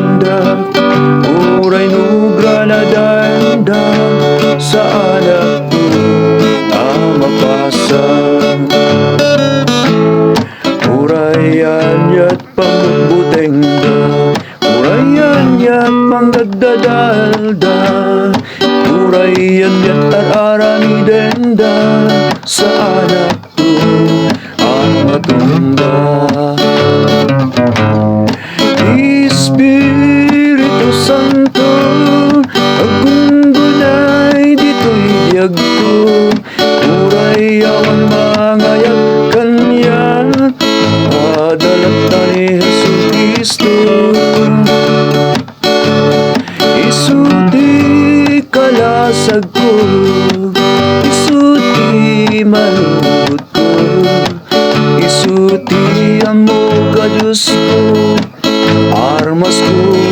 denda uray no granadanda sa anak ko mapasa urayan yat pambutengda urayan yat pangdadadalda urayan yat tararani denda sa anak ko matunda Espiritu Santo agunggunay dito'y biyag ko uray awan mangayat kanyan adalat na ni Jesu Cristo isuti kalasag ko isuti malubot ko isuti amo ka Diyos ko armas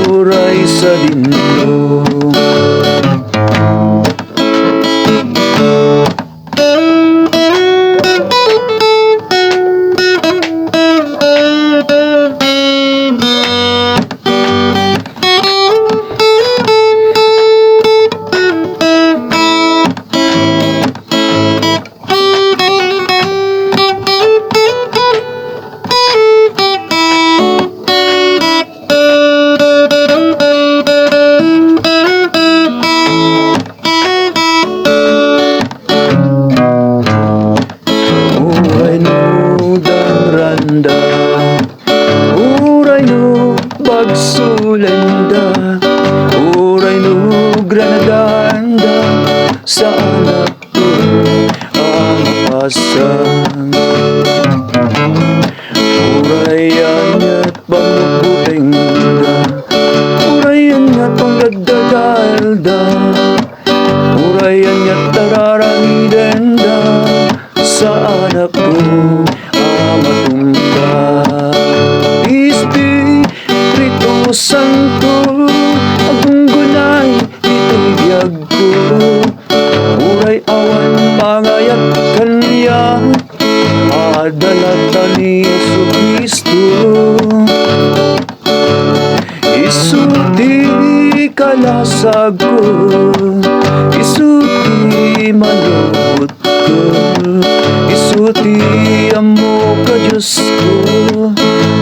kuray sa dindo uray no bagsulenda uray no granadanda sa anak ko ang pasang urayan at pangbutingda urayan at pangdadadalda urayan at tararangidenda sa anak ko matumba Espiritu Santo agunggunay dito'y biyag ko uray awan pangayat kanya adalatan ni Jesu Cristo isuti kalasag ko isuti manubot ko isuti amo ka Diyos ko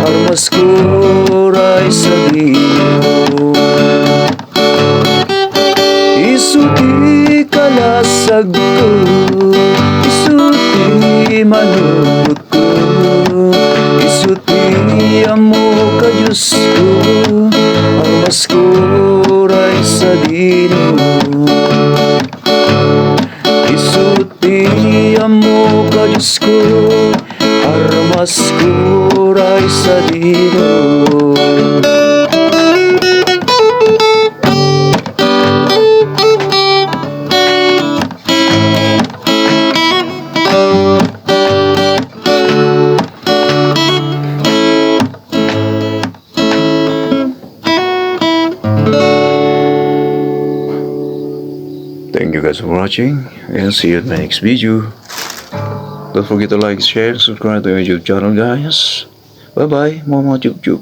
armas ko ray sa dino isuti kalasag ko isuti manubot ko isuti amo ka Diyos ko armas ko ray sa dino isuti amo ka Diyos ko armas kuray sa dino Thank you guys for watching and see you in my next video. Don't forget to like, share, subscribe to my YouTube channel guys. Bye bye, Mama Chuk Chuk.